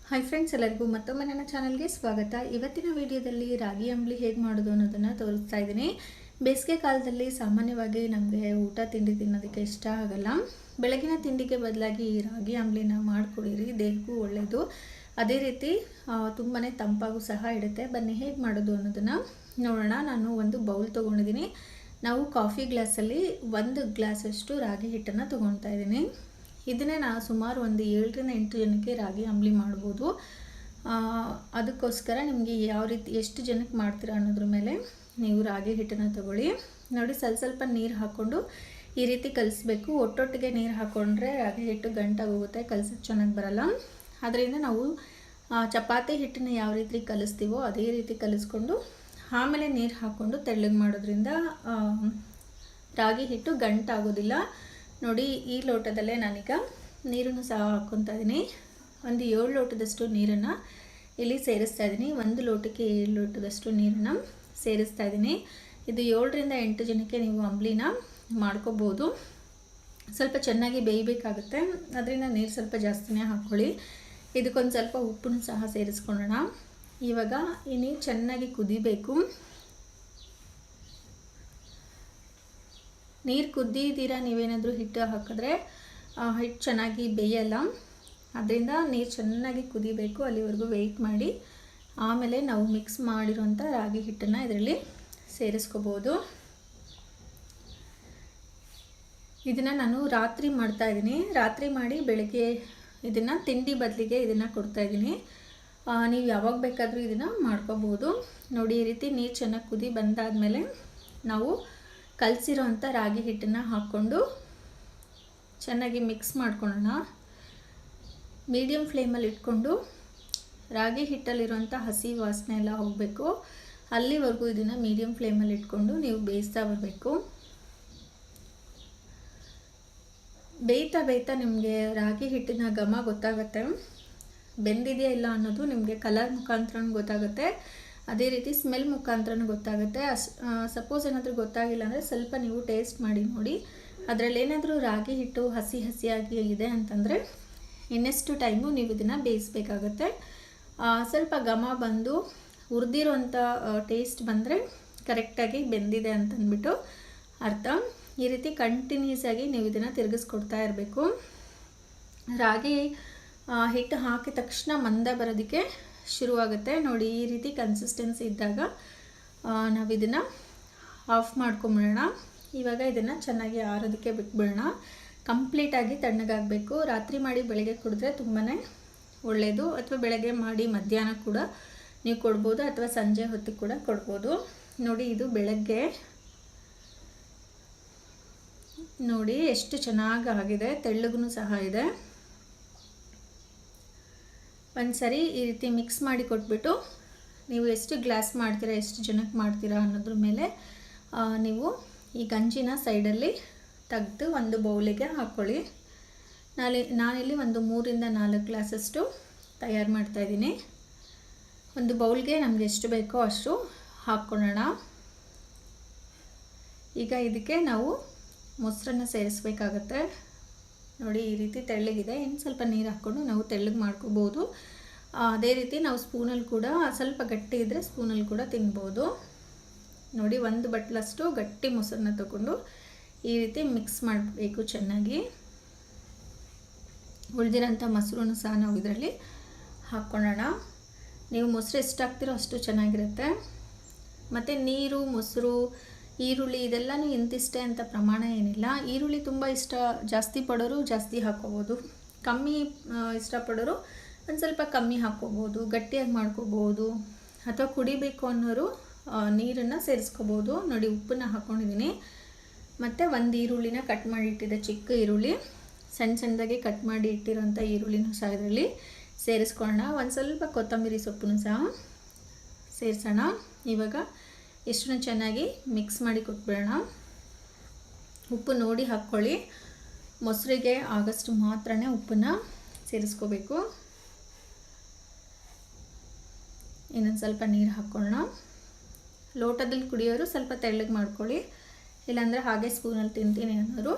Hi friends, ಎಲ್ಲರಿಗೂ ಮತ್ತೊಮ್ಮೆ ನನ್ನ ಚಾನಲ್ಗೆ ಸ್ವಾಗತ. ಇವತ್ತಿನ ವಿಡಿಯೋದಲ್ಲಿ ರಾಗಿ ಅಂಬಲಿ ಹೇಗೆ ಮಾಡೋದು ಅನ್ನೋದನ್ನು ತೋರಿಸ್ತಾ ಇದ್ದೀನಿ. ಬೇಸಿಗೆ ಕಾಲದಲ್ಲಿ ಸಾಮಾನ್ಯವಾಗಿ ನಮಗೆ ಊಟ ತಿಂಡಿ ತಿನ್ನೋದಕ್ಕೆ ಇಷ್ಟ ಆಗಲ್ಲ. ಬೆಳಗಿನ ತಿಂಡಿಗೆ ಬದಲಾಗಿ ಈ ರಾಗಿ ಅಂಬಲಿನ ಮಾಡಿಕೊಡಿರಿ, ದೇಹಕ್ಕೂ ಒಳ್ಳೆಯದು. ಅದೇ ರೀತಿ ತುಂಬಾ ತಂಪಾಗೂ ಸಹ ಇಡುತ್ತೆ. ಬನ್ನಿ ಹೇಗೆ ಮಾಡೋದು ಅನ್ನೋದನ್ನು ನೋಡೋಣ. ನಾನು ಒಂದು ಬೌಲ್ ತೊಗೊಂಡಿದ್ದೀನಿ. ನಾವು ಕಾಫಿ ಗ್ಲಾಸಲ್ಲಿ 1 ಗ್ಲಾಸಷ್ಟು ರಾಗಿ ಹಿಟ್ಟನ್ನು ತೊಗೊಳ್ತಾ ಇದ್ದೀನಿ. ಇದನ್ನೇ ನಾವು ಸುಮಾರು ಒಂದು 7 ರಿಂದ 8 ಜನಕ್ಕೆ ರಾಗಿ ಅಂಬಲಿ ಮಾಡ್ಬೋದು. ಅದಕ್ಕೋಸ್ಕರ ನಿಮಗೆ ಯಾವ ರೀತಿ ಎಷ್ಟು ಜನಕ್ಕೆ ಮಾಡ್ತೀರಾ ಅನ್ನೋದ್ರ ಮೇಲೆ ನೀವು ರಾಗಿ ಹಿಟ್ಟನ್ನು ತಗೊಳ್ಳಿ. ನೋಡಿ, ಸ್ವಲ್ಪ ನೀರು ಹಾಕ್ಕೊಂಡು ಈ ರೀತಿ ಕಲಿಸ್ಬೇಕು. ಒಟ್ಟೊಟ್ಟಿಗೆ ನೀರು ಹಾಕ್ಕೊಂಡ್ರೆ ರಾಗಿ ಹಿಟ್ಟು ಗಂಟಾಗೋಗುತ್ತೆ, ಕಲಸೋಕ್ಕೆ ಚೆನ್ನಾಗಿ ಬರಲ್ಲ. ಅದರಿಂದ ನಾವು ಚಪಾತಿ ಹಿಟ್ಟನ್ನು ಯಾವ ರೀತಿ ಕಲಿಸ್ತೀವೋ ಅದೇ ರೀತಿ ಕಲಿಸ್ಕೊಂಡು ಆಮೇಲೆ ನೀರು ಹಾಕ್ಕೊಂಡು ತೆಳ್ಳಗೆ ಮಾಡೋದ್ರಿಂದ ರಾಗಿ ಹಿಟ್ಟು ಗಂಟಾಗೋದಿಲ್ಲ. ನೋಡಿ, ಈ ಲೋಟದಲ್ಲೇ ನಾನೀಗ ನೀರನ್ನು ಸಹ ಹಾಕ್ಕೊತಾ ಇದ್ದೀನಿ. ಒಂದು 7 ಲೋಟದಷ್ಟು ನೀರನ್ನು ಇಲ್ಲಿ ಸೇರಿಸ್ತಾ ಇದ್ದೀನಿ. 1 ಲೋಟಕ್ಕೆ 7 ಲೋಟದಷ್ಟು ನೀರನ್ನು ಸೇರಿಸ್ತಾ ಇದ್ದೀನಿ. ಇದು 7 ರಿಂದ 8 ಜನಕ್ಕೆ ನೀವು ಅಂಬಲಿನ ಮಾಡ್ಕೋಬೋದು. ಸ್ವಲ್ಪ ಚೆನ್ನಾಗಿ ಬೇಯಬೇಕಾಗುತ್ತೆ, ಅದರಿಂದ ನೀರು ಸ್ವಲ್ಪ ಜಾಸ್ತಿನೇ ಹಾಕ್ಕೊಳ್ಳಿ. ಇದಕ್ಕೊಂದು ಸ್ವಲ್ಪ ಉಪ್ಪನ್ನು ಸಹ ಸೇರಿಸ್ಕೊಳ್ಳೋಣ. ಇವಾಗ ಈ ನೀರು ಚೆನ್ನಾಗಿ ಕುದಿಬೇಕು. ನೀರು ಕುದ್ದಿದ್ದೀರ ನೀವೇನಾದರೂ ಹಿಟ್ಟು ಹಾಕಿದ್ರೆ ಹಿಟ್ಟು ಚೆನ್ನಾಗಿ ಬೇಯಲ್ಲ. ಅದರಿಂದ ನೀರು ಚೆನ್ನಾಗಿ ಕುದಿಬೇಕು, ಅಲ್ಲಿವರೆಗೂ ವೆಯ್ಟ್ ಮಾಡಿ. ಆಮೇಲೆ ನಾವು ಮಿಕ್ಸ್ ಮಾಡಿರೋಂಥ ರಾಗಿ ಹಿಟ್ಟನ್ನು ಇದರಲ್ಲಿ ಸೇರಿಸ್ಕೋಬೋದು. ಇದನ್ನು ನಾನು ರಾತ್ರಿ ಮಾಡ್ತಾಯಿದ್ದೀನಿ. ರಾತ್ರಿ ಮಾಡಿ ಬೆಳಗ್ಗೆ ಇದನ್ನು ತಿಂಡಿ ಬದಲಿಗೆ ಇದನ್ನು ಕೊಡ್ತಾಯಿದ್ದೀನಿ. ನೀವು ಯಾವಾಗ ಬೇಕಾದರೂ ಇದನ್ನು ಮಾಡ್ಕೋಬೋದು. ನೋಡಿ, ಈ ರೀತಿ ನೀರು ಚೆನ್ನಾಗಿ ಕುದಿ ಬಂದಾದಮೇಲೆ ನಾವು ಕಲಸಿರೋ ಅಂಥ ರಾಗಿ ಹಿಟ್ಟನ್ನು ಹಾಕ್ಕೊಂಡು ಚೆನ್ನಾಗಿ ಮಿಕ್ಸ್ ಮಾಡ್ಕೊಳ್ಳೋಣ. ಮೀಡಿಯಮ್ ಫ್ಲೇಮಲ್ಲಿ ಇಟ್ಕೊಂಡು ರಾಗಿ ಹಿಟ್ಟಲ್ಲಿರೋಂಥ ಹಸಿ ವಾಸನೆ ಎಲ್ಲ ಹೋಗಬೇಕು, ಅಲ್ಲಿವರೆಗೂ ಇದನ್ನು ಮೀಡಿಯಮ್ ಫ್ಲೇಮಲ್ಲಿ ಇಟ್ಕೊಂಡು ನೀವು ಬೇಯಿಸ್ತಾ ಬರಬೇಕು. ಬೇಯ್ತಾ ಬೇಯ್ತಾ ನಿಮಗೆ ರಾಗಿ ಹಿಟ್ಟಿನ ಘಮ ಗೊತ್ತಾಗುತ್ತೆ. ಬೆಂದಿದೆಯಾ ಇಲ್ಲ ಅನ್ನೋದು ನಿಮಗೆ ಕಲರ್ ಮುಖಾಂತರ ಗೊತ್ತಾಗುತ್ತೆ, ಅದೇ ರೀತಿ ಸ್ಮೆಲ್ ಮುಖಾಂತರ ಗೊತ್ತಾಗುತ್ತೆ. ಸಪೋಸ್ ಏನಾದರೂ ಗೊತ್ತಾಗಿಲ್ಲ ಅಂದರೆ ಸ್ವಲ್ಪ ನೀವು ಟೇಸ್ಟ್ ಮಾಡಿ ನೋಡಿ. ಅದರಲ್ಲಿ ಏನಾದರೂ ರಾಗಿ ಹಿಟ್ಟು ಹಸಿ ಹಸಿಯಾಗಿ ಇದೆ ಅಂತಂದರೆ ಇನ್ನೆಷ್ಟು ಟೈಮು ನೀವು ಇದನ್ನು ಬೇಯಿಸಬೇಕಾಗತ್ತೆ. ಸ್ವಲ್ಪ ಘಮ ಬಂದು ಹುರಿದಿರೋಂಥ ಟೇಸ್ಟ್ ಬಂದರೆ ಕರೆಕ್ಟಾಗಿ ಬೆಂದಿದೆ ಅಂತಂದ್ಬಿಟ್ಟು ಅರ್ಥ. ಈ ರೀತಿ ಕಂಟಿನ್ಯೂಸ್ ಆಗಿ ನೀವು ಇದನ್ನು ತಿರುಗಿಸ್ಕೊಡ್ತಾ ಇರಬೇಕು. ರಾಗಿ ಹಿಟ್ಟು ಹಾಕಿದ ತಕ್ಷಣ ಮಂದ ಬರೋದಕ್ಕೆ ಶುರುವಾಗುತ್ತೆ. ನೋಡಿ, ಈ ರೀತಿ ಕನ್ಸಿಸ್ಟೆನ್ಸಿ ಇದ್ದಾಗ ನಾವು ಇದನ್ನು ಆಫ್ ಮಾಡ್ಕೊಂಬಿಡೋಣ. ಇವಾಗ ಇದನ್ನು ಚೆನ್ನಾಗಿ ಆರೋದಕ್ಕೆ ಬಿಟ್ಬಿಡೋಣ. ಕಂಪ್ಲೀಟಾಗಿ ತಣ್ಣಗಾಗಬೇಕು. ರಾತ್ರಿ ಮಾಡಿ ಬೆಳಗ್ಗೆ ಕುಡಿದ್ರೆ ತುಂಬಾ ಒಳ್ಳೆಯದು. ಅಥವಾ ಬೆಳಗ್ಗೆ ಮಾಡಿ ಮಧ್ಯಾಹ್ನ ಕೂಡ ನೀವು ಕೊಡ್ಬೋದು, ಅಥವಾ ಸಂಜೆ ಹೊತ್ತು ಕೂಡ ಕೊಡ್ಬೋದು. ನೋಡಿ, ಇದು ಬೆಳಗ್ಗೆ ನೋಡಿ ಎಷ್ಟು ಚೆನ್ನಾಗಿ ಆಗಿದೆ, ತೆಳ್ಳಗೂ ಸಹ ಇದೆ. ಒಂದು ಸರಿ ಈ ರೀತಿ ಮಿಕ್ಸ್ ಮಾಡಿ ಕೊಟ್ಬಿಟ್ಟು ನೀವು ಎಷ್ಟು ಗ್ಲಾಸ್ ಮಾಡ್ತೀರಾ, ಎಷ್ಟು ಜನಕ್ಕೆ ಮಾಡ್ತೀರಾ ಅನ್ನೋದ್ರ ಮೇಲೆ ನೀವು ಈ ಗಂಜಿನ ಸೈಡಲ್ಲಿ ತೆಗೆದು ಒಂದು ಬೌಲಿಗೆ ಹಾಕ್ಕೊಳ್ಳಿ. ನಾನಿಲ್ಲಿ ಒಂದು 3 ರಿಂದ 4 ಗ್ಲಾಸಷ್ಟು ತಯಾರು ಮಾಡ್ತಾಯಿದ್ದೀನಿ. ಒಂದು ಬೌಲ್ಗೆ ನಮಗೆ ಎಷ್ಟು ಬೇಕೋ ಅಷ್ಟು ಹಾಕ್ಕೊಳ್ಳೋಣ. ಈಗ ಇದಕ್ಕೆ ನಾವು ಮೊಸರನ್ನು ಸೇರಿಸ್ಬೇಕಾಗತ್ತೆ. ನೋಡಿ, ಈ ರೀತಿ ತೆಳ್ಳಗಿದೆ. ಇನ್ನು ಸ್ವಲ್ಪ ನೀರು ಹಾಕ್ಕೊಂಡು ನಾವು ತೆಳ್ಳಗೆ ಮಾಡ್ಕೋಬೋದು. ಅದೇ ರೀತಿ ನಾವು ಸ್ಪೂನಲ್ಲಿ ಕೂಡ ಸ್ವಲ್ಪ ಗಟ್ಟಿ ಇದ್ದರೆ ಸ್ಪೂನಲ್ಲಿ ಕೂಡ ತಿನ್ಬೋದು. ನೋಡಿ, 1 ಬಟ್ಲಷ್ಟು ಗಟ್ಟಿ ಮೊಸರನ್ನ ತಗೊಂಡು ಈ ರೀತಿ ಮಿಕ್ಸ್ ಮಾಡಬೇಕು ಚೆನ್ನಾಗಿ. ಉಳಿದಿರೋಂಥ ಮೊಸರನ್ನು ಸಹ ನಾವು ಇದರಲ್ಲಿ ಹಾಕ್ಕೊಳ್ಳೋಣ. ನೀವು ಮೊಸರು ಎಷ್ಟು ಹಾಕ್ತಿರೋ ಅಷ್ಟು ಚೆನ್ನಾಗಿರುತ್ತೆ. ಮತ್ತು ನೀರು, ಮೊಸರು, ಈರುಳ್ಳಿ ಇದೆಲ್ಲನೂ ಇಂತಿಷ್ಟೇ ಅಂತ ಪ್ರಮಾಣ ಏನಿಲ್ಲ. ಈರುಳ್ಳಿ ತುಂಬ ಜಾಸ್ತಿ ಪಡೋರು ಜಾಸ್ತಿ ಹಾಕ್ಕೋಬೋದು, ಕಮ್ಮಿ ಇಷ್ಟಪಡೋರು ಒಂದು ಸ್ವಲ್ಪ ಕಮ್ಮಿ ಹಾಕ್ಕೋಬೋದು, ಗಟ್ಟಿಯಾಗಿ ಮಾಡ್ಕೋಬೋದು. ಅಥವಾ ಕುಡಿಬೇಕು ಅನ್ನೋರು ನೀರನ್ನು ಸೇರಿಸ್ಕೋಬೋದು. ನೋಡಿ, ಉಪ್ಪನ್ನು ಹಾಕ್ಕೊಂಡಿದ್ದೀನಿ. ಮತ್ತು 1 ಈರುಳ್ಳಿನ ಕಟ್ ಮಾಡಿ ಇಟ್ಟಿದ್ದೆ, ಚಿಕ್ಕ ಈರುಳ್ಳಿ, ಸಣ್ಣದಾಗಿ ಕಟ್ ಮಾಡಿ ಇಟ್ಟಿರೋಂಥ ಈರುಳ್ಳಿನೂ ಸಹ ಇದರಲ್ಲಿ ಸೇರಿಸ್ಕೊಳ್ಳೋಣ. ಒಂದು ಸ್ವಲ್ಪ ಕೊತ್ತಂಬರಿ ಸೊಪ್ಪನ್ನು ಸಹ ಸೇರಿಸೋಣ. ಇವಾಗ ಇಷ್ಟನ್ನು ಚೆನ್ನಾಗಿ ಮಿಕ್ಸ್ ಮಾಡಿ ಕೊಟ್ಬಿಡೋಣ. ಉಪ್ಪು ನೋಡಿ ಹಾಕ್ಕೊಳ್ಳಿ. ಮೊಸರಿಗೆ ಆಗಷ್ಟು ಮಾತ್ರ ಉಪ್ಪನ್ನು ಸೇರಿಸ್ಕೋಬೇಕು. ಇನ್ನೊಂದು ಸ್ವಲ್ಪ ನೀರು ಹಾಕ್ಕೊಳ್ಳೋಣ. ಲೋಟದಲ್ಲಿ ಕುಡಿಯೋರು ಸ್ವಲ್ಪ ತೆಳ್ಳಗೆ ಮಾಡ್ಕೊಳ್ಳಿ, ಇಲ್ಲಾಂದರೆ ಹಾಗೆ ಸ್ಪೂನಲ್ಲಿ ತಿಂತೀನಿ ಅನ್ನೋರು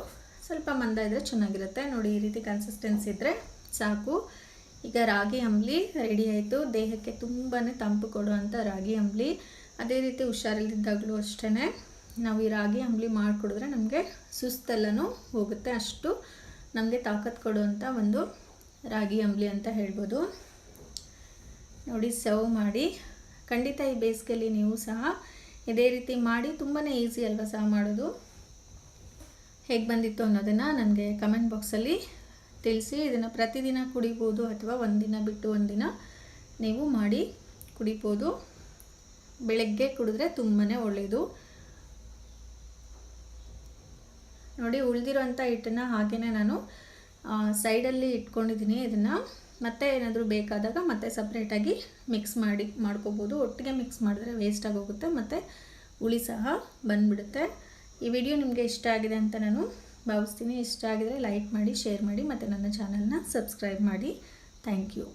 ಸ್ವಲ್ಪ ಮಂದ ಇದ್ದರೆ ಚೆನ್ನಾಗಿರುತ್ತೆ. ನೋಡಿ, ಈ ರೀತಿ ಕನ್ಸಿಸ್ಟೆನ್ಸಿ ಇದ್ದರೆ ಸಾಕು. ಈಗ ರಾಗಿ ಅಂಬಲಿ ರೆಡಿ ಆಯಿತು. ದೇಹಕ್ಕೆ ತುಂಬಾ ತಂಪು ಕೊಡುವಂಥ ರಾಗಿ ಅಂಬಲಿ. ಅದೇ ರೀತಿ ಹುಷಾರಿಲ್ಲದಿದ್ದಾಗಲೂ ಅಷ್ಟೇ ನಾವು ಈ ರಾಗಿ ಅಂಬಲಿ ಮಾಡಿಕೊಡಿದ್ರೆ ನಮಗೆ ಸುಸ್ತೆಲ್ಲನೂ ಹೋಗುತ್ತೆ. ಅಷ್ಟು ನಮಗೆ ತಾಕತ್ತು ಕೊಡುವಂಥ ಒಂದು ರಾಗಿ ಅಂಬಲಿ ಅಂತ ಹೇಳ್ಬೋದು. ನೋಡಿ, ಸರ್ವ್ ಮಾಡಿ. ಖಂಡಿತ ಈ ಬೇಸಿಗೆಯಲ್ಲಿ ನೀವು ಸಹ ಇದೇ ರೀತಿ ಮಾಡಿ. ತುಂಬಾ ಈಸಿ ಅಲ್ವಾ ಸಹ ಮಾಡೋದು. ಹೇಗೆ ಬಂದಿತ್ತು ಅನ್ನೋದನ್ನು ನನಗೆ ಕಮೆಂಟ್ ಬಾಕ್ಸಲ್ಲಿ ತಿಳಿಸಿ. ಇದನ್ನು ಪ್ರತಿದಿನ ಕುಡಿಬೋದು ಅಥವಾ ಒಂದಿನ ಬಿಟ್ಟು ಒಂದಿನ ನೀವು ಮಾಡಿ ಕುಡಿಬೋದು. ಬೆಳಗ್ಗೆ ಕುಡಿದ್ರೆ ತುಂಬಾ ಒಳ್ಳೆಯದು. ನೋಡಿ, ಉಳಿದಿರೋಂಥ ಹಿಟ್ಟನ್ನು ಹಾಗೆಯೇ ನಾನು ಸೈಡಲ್ಲಿ ಇಟ್ಕೊಂಡಿದ್ದೀನಿ. ಇದನ್ನು ಮತ್ತೆ ಏನಾದರೂ ಬೇಕಾದಾಗ ಮತ್ತೆ ಸಪ್ರೇಟಾಗಿ ಮಿಕ್ಸ್ ಮಾಡ್ಕೋಬೋದು. ಒಟ್ಟಿಗೆ ಮಿಕ್ಸ್ ಮಾಡಿದ್ರೆ ವೇಸ್ಟ್ ಆಗೋಗುತ್ತೆ ಮತ್ತು ಹುಳಿ ಸಹ ಬಂದುಬಿಡುತ್ತೆ. ಈ ವಿಡಿಯೋ ನಿಮಗೆ ಇಷ್ಟ ಆಗಿದೆ ಅಂತ ನಾನು ಭಾವಿಸ್ತೀನಿ. ಇಷ್ಟ ಆಗಿದರೆ ಲೈಕ್ ಮಾಡಿ, ಶೇರ್ ಮಾಡಿ ಮತ್ತು ನನ್ನ ಚಾನಲ್ನ ಸಬ್ಸ್ಕ್ರೈಬ್ ಮಾಡಿ. Thank you.